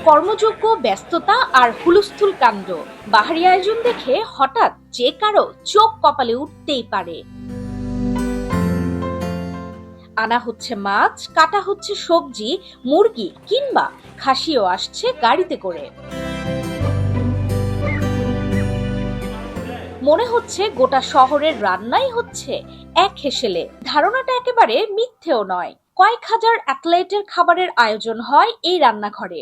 কর্মযোগ্য ব্যস্ততা আর হুলস্থুল কাণ্ড, বাহারি আয়োজন দেখে হঠাৎ যে কারো চোখ কপালে উঠতেই পারে। আনা হচ্ছে মাছ, কাটা হচ্ছে সবজি, মুরগি কিংবা খাসিও আসছে গাড়িতে করে। মনে হচ্ছে গোটা শহরের রান্নাই হচ্ছে এক হেসেলে। ধারণাটা একেবারে মিথ্যেও নয়। কয়েক হাজার অ্যাথলেটের খাবারের আয়োজন হয় এই রান্নাঘরে।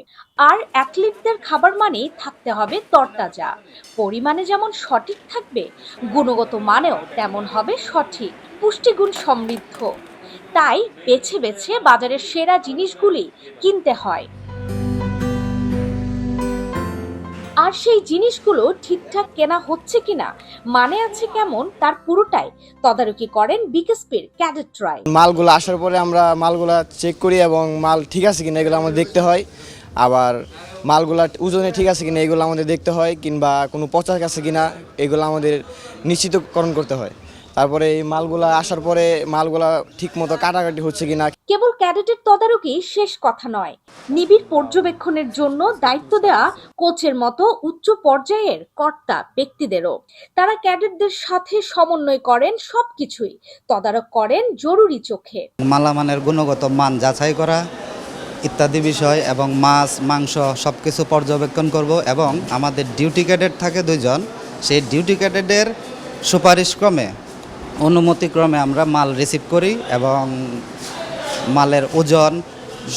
আর অ্যাথলিটদের খাবার মানেই থাকতে হবে তরতাজা। পরিমাণে যেমন সঠিক থাকবে, গুণগত মানেও তেমন হবে সঠিক, পুষ্টিগুণ সমৃদ্ধ। তাই বেছে বেছে বাজারের সেরা জিনিসগুলি কিনতে হয়। আর সেই জিনিসগুলো ঠিকঠাক কেনা হচ্ছে কিনা, মানে আছে কেমন, তার পুরোটাই তদারকি করেন বিকেএসপির ক্যাডেটরা। মালগুলো আসার পরে আমরা মালগুলা চেক করি এবং মাল ঠিক আছে কিনা এগুলো আমাদের দেখতে হয়। আবার মালগুলা ওজনে ঠিক আছে কিনা এগুলো আমাদের দেখতে হয়, কিংবা কোনো পচা আছে কিনা এগুলো আমাদের নিশ্চিতকরণ করতে হয়। তারপরে এই মালগুলা আসার পরে মালগুলা ঠিক মতো কাটাকাটি হচ্ছে কিনা। কেবল ক্যাডেটের তদারকি শেষ কথা নয়, নিবিড় পর্যবেক্ষণের জন্য দায়িত্ব দেওয়া কোচের মতো উচ্চ পর্যায়ের কর্তা ব্যক্তিদেরও। তারা ক্যাডেটদের সাথে সমন্বয় করেন, সবকিছুই তদারক করেন জরুরি চোখে। মালামানের গুণগত মান যাচাই করা ইত্যাদি বিষয় এবং মাছ মাংস সবকিছু পর্যবেক্ষণ করব। এবং আমাদের ডিউটি ক্যাডেট থাকে 2 জন, সেই ডিউটি ক্যাডেটের সুপারিশক্রমে অনুমতিক্রমে আমরা মাল রিসিভ করি এবং মালের ওজন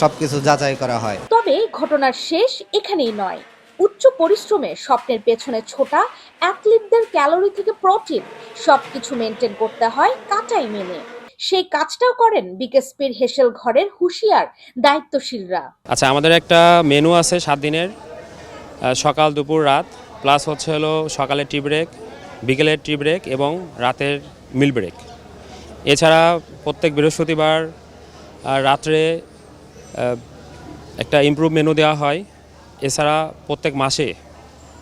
সবকিছু যাচাই করা হয়। তবে ঘটনার শেষ এখানেই নয়। উচ্চ পরিশ্রমে স্বপ্নের পেছনে ছোটা অ্যাথলিটদের ক্যালোরি থেকে প্রোটিন সবকিছু মেনটেন করতে হয় কাটাই মেনে। সেই কাজটাও করেন বিকেএসপির হেসেল ঘরের হুঁশিয়ার দায়িত্বশীলরা। আচ্ছা, আমাদের একটা মেনু আছে 7 দিনের, সকাল দুপুর রাত, প্লাস হলো সকালে টি ব্রেক, বিকেলের টি ব্রেক এবং রাতের মিল ব্রেক। এছাড়া প্রত্যেক বৃহস্পতিবার রাত্রে একটা ইমপ্রুভ মেনু দেওয়া হয়। এছাড়া প্রত্যেক মাসে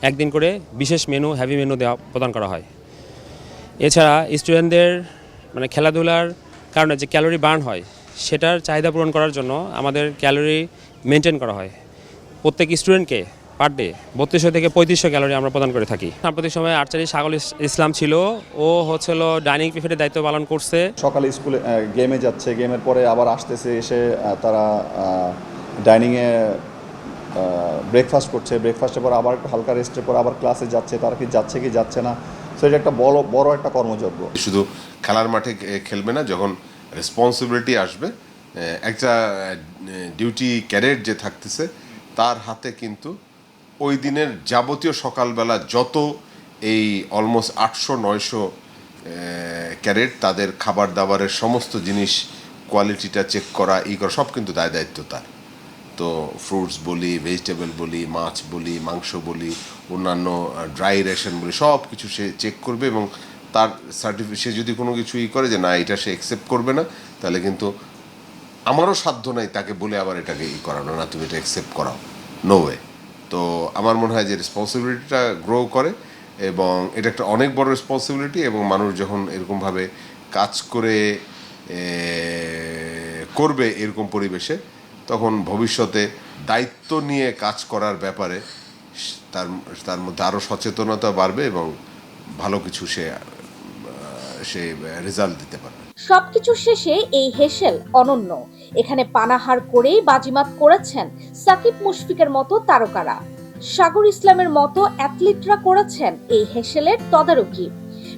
একদিন করে বিশেষ মেনু, হেভি মেনু প্রদান করা হয়। এছাড়া স্টুডেন্টদের খেলাধুলার কারণে যে ক্যালোরি বার্ন হয় সেটার চাহিদা পূরণ করার জন্য আমাদের ক্যালোরি মেনটেন করা হয়। প্রত্যেক স্টুডেন্টকে পার ডে 3200 থেকে 3500 ক্যালোরি আমরা প্রদান করে থাকি। সাম্প্রতিক সময়ে আর্চারি সাগর ইসলাম ছিল, ও ডাইনিং প্রিফেটের দায়িত্ব পালন করছে। সকালে স্কুলে গেমে যাচ্ছে, গেমের পরে আবার আসতেছে, এসে তারা ডাইনিংয়ে ব্রেকফাস্ট করছে, ব্রেকফাস্টের পর আবার হালকা রেস্টের পর আবার ক্লাসে যাচ্ছে। তারা কি যাচ্ছে কি যাচ্ছে না, সো এটা একটা বড় একটা কর্মযজ্ঞ। শুধু খেলার মাঠে খেলবে না, যখন রেসপন্সিবিলিটি আসবে, একটা ডিউটি ক্যাডেট যে থাকতেছে তার হাতে কিন্তু ওই দিনের যাবতীয় সকালবেলা যত এই অলমোস্ট 800-900 ক্যাডেট তাদের খাবার দাবারের সমস্ত জিনিস কোয়ালিটিটা চেক করা, করা সব কিন্তু দায়িত্ব তার। তো ফ্রুটস বলি, ভেজিটেবল বলি, মাছ বলি, মাংস বলি, অন্যান্য ড্রাই রেশন বলি, সব কিছু সে চেক করবে এবং তার সার্টিফিকেট, সে যদি কোনো কিছু করে যে না এটা সে অ্যাকসেপ্ট করবে না, তাহলে কিন্তু আমারও সাধ্য নাই তাকে বলে আবার এটাকে করানো, না তুমি এটা অ্যাকসেপ্ট করাও, নো ওয়ে। তো আমার মনে হয় যে রেসপন্সিবিলিটিটা গ্রো করে এবং এটা একটা অনেক বড় রেসপন্সিবিলিটি। এবং মানুষ যখন এরকমভাবে কাজ করবে এরকম পরিবেশে, তখন ভবিষ্যতে দায়িত্ব নিয়ে কাজ করার ব্যাপারে তার মধ্যে আরও সচেতনতা বাড়বে এবং ভালো কিছু সে রেজাল্ট দিতে পারবে। সবকিছু শেষে এই হেসেল অনন্য। এখানে পানাহার করেই বাজিমাত করেছেন সাকিব মুশফিকের মতো তারকারা, সাগর ইসলামের মতো অ্যাথলিটরা করেছেন এই হেসেলের তদারকি।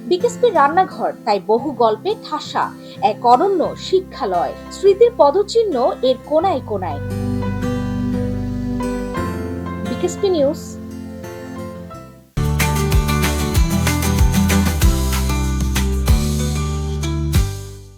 বিকেএসপির রান্নাঘর তাই বহু গল্পে ঠাসা এক অনন্য শিক্ষালয়, স্মৃতির পদচিহ্ন এর কোনায় কোনায়। BKSP news.